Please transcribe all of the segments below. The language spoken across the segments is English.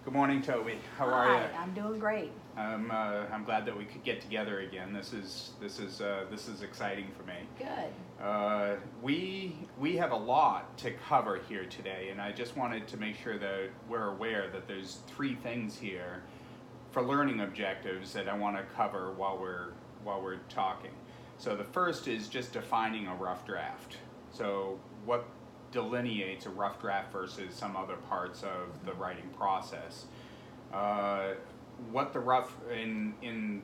Good morning, Toby. How are Hi, you? I'm doing great. I'm glad that we could get together again. This is exciting for me. Good. We have a lot to cover here today, and I just wanted to make sure that we're aware that there's three things here for learning objectives that I want to cover while we're talking. So the first is just defining a rough draft. So what delineates a rough draft versus some other parts of the writing process? What the rough in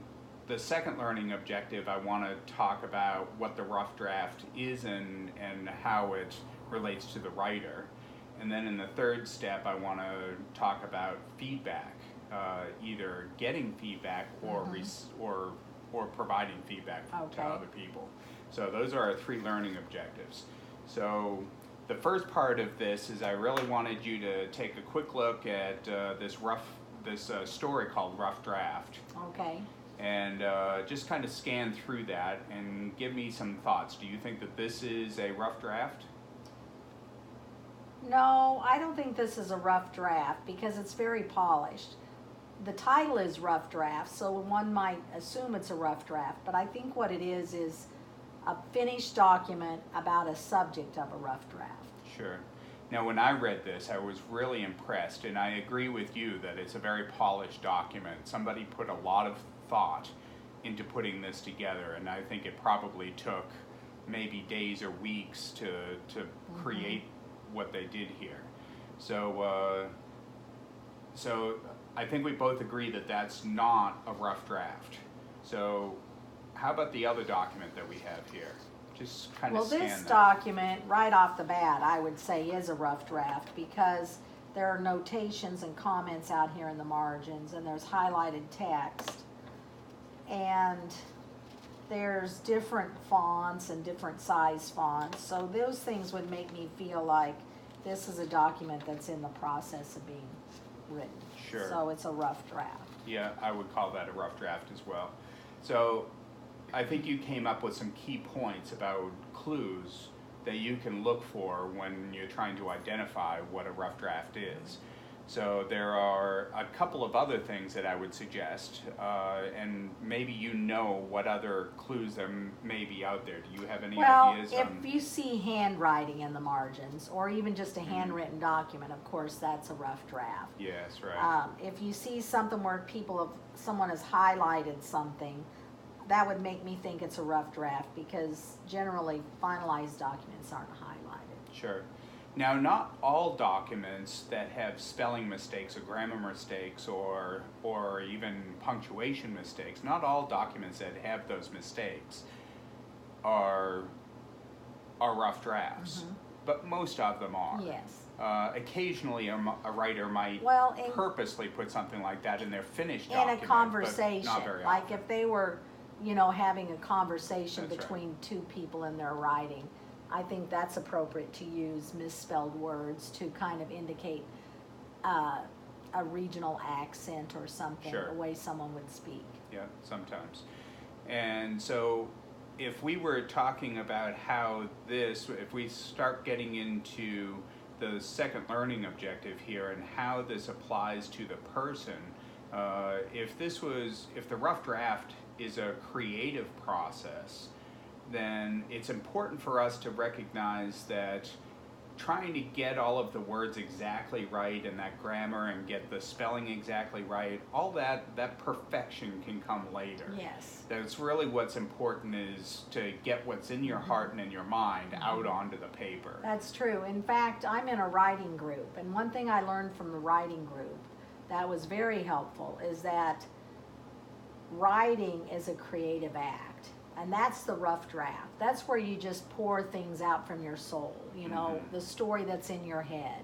the second learning objective, I want to talk about what the rough draft is and how it relates to the writer. And then in the third step, I want to talk about feedback, either getting feedback or or providing feedback to other people. So those are our three learning objectives. So the first part of this is I really wanted you to take a quick look at this story called Rough Draft, Okay. and just kind of scan through that and give me some thoughts. Do you think that this is a rough draft? No, I don't think this is a rough draft because it's very polished. The title is Rough Draft, so one might assume it's a rough draft, but I think what it is a finished document about a subject of a rough draft. Sure. Now, when I read this, I was really impressed, and I agree with you that it's a very polished document. Somebody put a lot of thought into putting this together, and I think it probably took maybe days or weeks to create what they did here. So, so I think we both agree that that's not a rough draft. So, how about the other document that we have here? Just kind of Well, scan this that. document, right off the bat, I would say is a rough draft because there are notations and comments out here in the margins, and there's highlighted text, and there's different fonts and different size fonts. So those things would make me feel like this is a document that's in the process of being written. Sure. So it's a rough draft. Yeah, I would call that a rough draft as well. So I think you came up with some key points about clues that you can look for when you're trying to identify what a rough draft is. So there are a couple of other things that I would suggest, and maybe you know what other clues there may be out there. Do you have any ideas? Well, if you see handwriting in the margins, or even just a handwritten document, of course, that's a rough draft. Yes, right. If you see something where someone has highlighted something, that would make me think it's a rough draft because generally finalized documents aren't highlighted. Sure. Now, not all documents that have spelling mistakes or grammar mistakes or even punctuation mistakes, not all documents that have those mistakes are rough drafts, but most of them are. Yes. Occasionally, a writer might purposely put something like that in their finished document, in a conversation, but not very like often. if they were, having a conversation That's between two people in their writing, I think that's appropriate to use misspelled words to kind of indicate a regional accent or something, Sure. the way someone would speak. Yeah, sometimes. And so if we were talking about how if we start getting into the second learning objective here and how this applies to the person, if the rough draft is a creative process, then it's important for us to recognize that trying to get all of the words exactly right and that grammar and get the spelling exactly right, all that perfection can come later. Yes. That's really what's important, is to get what's in your heart and in your mind out onto the paper. That's true. In fact, I'm in a writing group, and one thing I learned from the writing group that was very helpful is that writing is a creative act. And that's the rough draft. That's where you just pour things out from your soul, the story that's in your head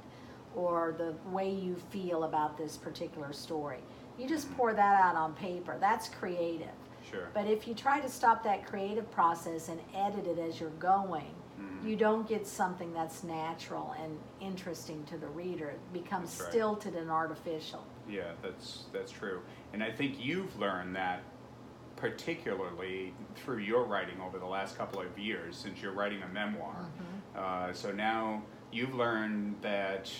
or the way you feel about this particular story. You just pour that out on paper. That's creative. Sure. But if you try to stop that creative process and edit it as you're going, you don't get something that's natural and interesting to the reader. It becomes stilted and artificial. Yeah, that's true. And I think you've learned that particularly through your writing over the last couple of years, since you're writing a memoir. So now you've learned that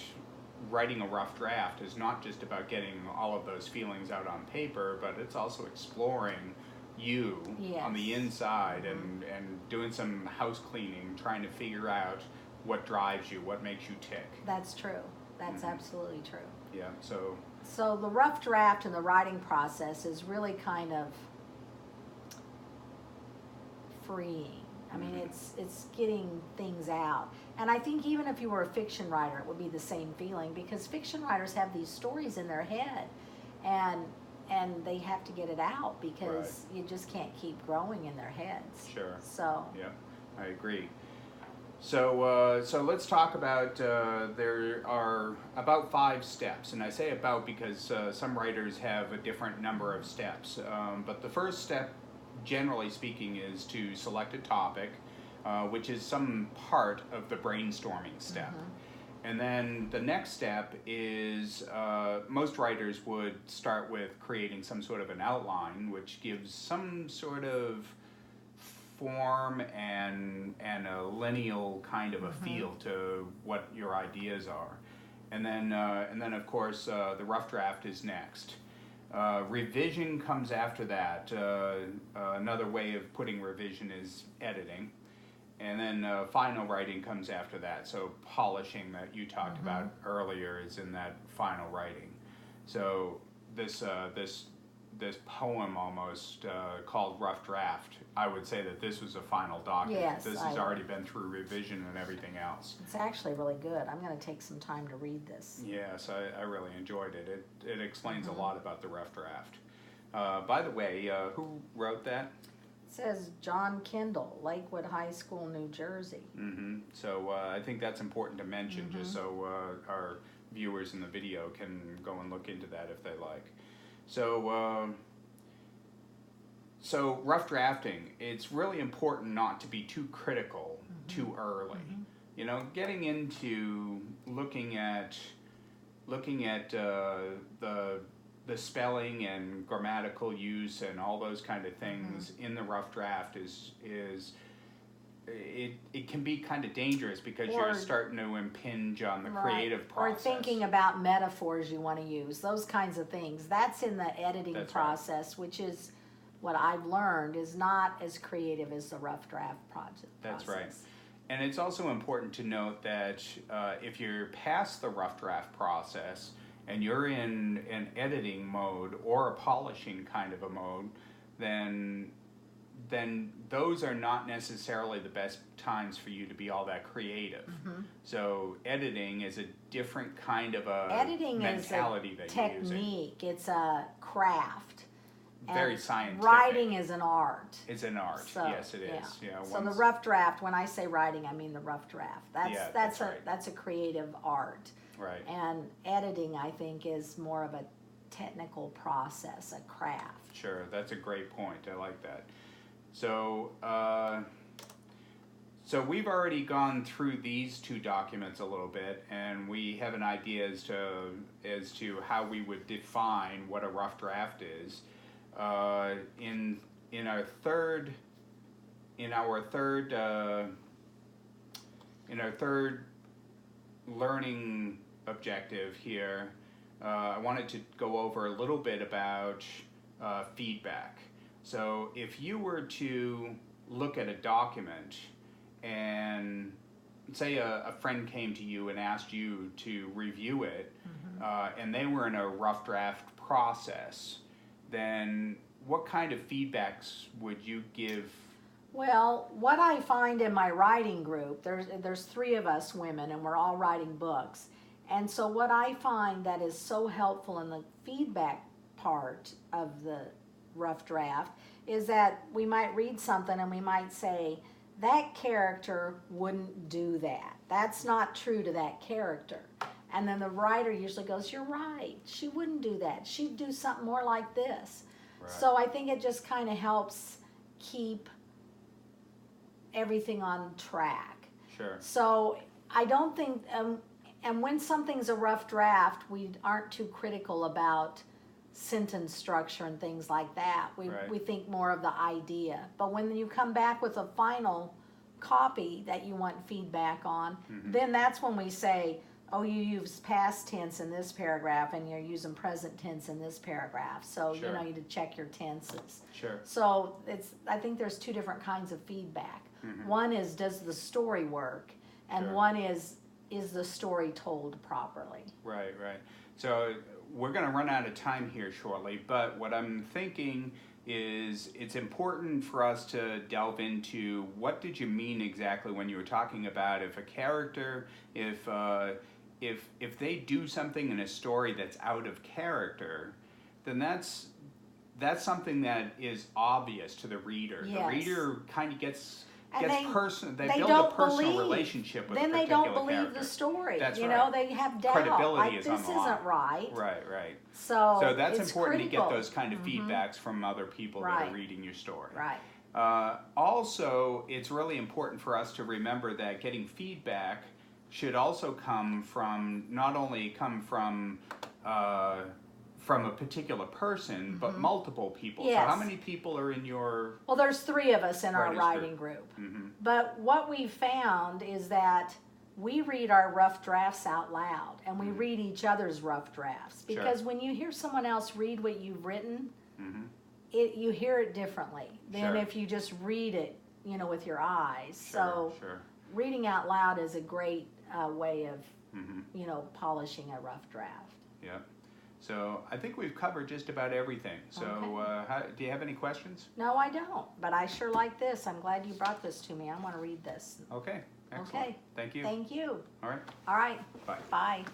writing a rough draft is not just about getting all of those feelings out on paper, but it's also exploring you on the Yes. inside, and doing some house cleaning, trying to figure out what drives you, what makes you tick. That's true. That's Mhm. absolutely true. Yeah, so So the rough draft and the writing process is really kind of freeing. I mean, Mhm. it's getting things out. And I think even if you were a fiction writer, it would be the same feeling, because fiction writers have these stories in their head, and they have to get it out because you just can't keep growing in their heads. Sure. So Yeah, I agree. So let's talk about, there are about 5 steps, and I say about because some writers have a different number of steps. But the first step, generally speaking, is to select a topic, which is some part of the brainstorming step. And then the next step is, most writers would start with creating some sort of an outline, which gives some sort of form and a lineal kind of a feel to what your ideas are. And then of course, the rough draft is next. Revision comes after that. Another way of putting revision is editing. And then final writing comes after that. So polishing, that you talked about earlier, is in that final writing. So this poem almost, called Rough Draft, I would say that this was a final document. Yes, This has already been through revision and everything else. it's actually really good. I'm going to take some time to read this. Yes, I really enjoyed it. It explains a lot about the rough draft. By the way, who wrote that? It says John Kendall, Lakewood High School, New Jersey. So I think that's important to mention, just so our viewers in the video can go and look into that if they like. So rough drafting, it's really important not to be too critical too early. You know, getting into looking at the spelling and grammatical use and all those kind of things in the rough draft is it can be kind of dangerous, because you're starting to impinge on the creative process. Or thinking about metaphors you want to use, those kinds of things. That's in the editing process, which is what I've learned is not as creative as the rough draft process. That's right. And it's also important to note that if you're past the rough draft process and you're in an editing mode or a polishing kind of a mode, then those are not necessarily the best times for you to be all that creative. So editing is a different kind of a mentality that you're using. Technique. It's a craft. Very scientific. Writing is an art. It's an art. So, yes, it is. Yeah. So the rough draft. When I say writing, I mean the rough draft. That's a creative art. Right. And editing, I think, is more of a technical process, a craft. Sure, that's a great point. I like that. So, so we've already gone through these 2 documents a little bit, and we have an idea as to how we would define what a rough draft is. In our third learning objective here, I wanted to go over a little bit about feedback. So if you were to look at a document, and say a friend came to you and asked you to review it, and they were in a rough draft process, then what kind of feedbacks would you give? Well, what I find in my writing group, there's 3 of us women, and we're all writing books. And so what I find that is so helpful in the feedback part of the rough draft is that we might read something and we might say, that character wouldn't do that. That's not true to that character. And then the writer usually goes, you're right, she wouldn't do that. She'd do something more like this. Right. So I think it just kind of helps keep everything on track. Sure. So I don't think, and when something's a rough draft, we aren't too critical about sentence structure and things like that. We think more of the idea. But when you come back with a final copy that you want feedback on, then that's when we say, oh, you use past tense in this paragraph and you're using present tense in this paragraph. So, you Sure. know, you need to check your tenses. Sure. So I think there's two different kinds of feedback. One is, does the story work? And Sure. one is the story told properly? Right, right. So we're going to run out of time here shortly, but what I'm thinking is it's important for us to delve into what did you mean exactly when you were talking about if a character, if they do something in a story that's out of character, then that's something that is obvious to the reader. Yes. The reader kind of gets And they build a don't personal believe. relationship with Then a they particular don't believe character. the story. That's you right. know, they have doubt. Credibility Like, is on this the isn't line. right. Right. So that's it's important to critical. get those kind of feedbacks from other people that Right. are reading your story. Right. Also, it's really important for us to remember that getting feedback should also come from not only from a particular person, but multiple people. So Yes. how many people are in your Well, there's 3 of us in our Writers writing group. Mhm. But what we found is that we read our rough drafts out loud, and we read each other's rough drafts. Sure. Because when you hear someone else read what you've written, Mhm. you hear it differently than Sure. if you just read it, you know, with your eyes. So Sure. reading out loud is a great way of, Mhm. you know, polishing a rough draft. Yeah. So I think we've covered just about everything. So do you have any questions? No, I don't, but I sure like this. I'm glad you brought this to me. I want to read this. Okay. Excellent. Okay. Thank you. Thank you. All right. All right. Bye. Bye.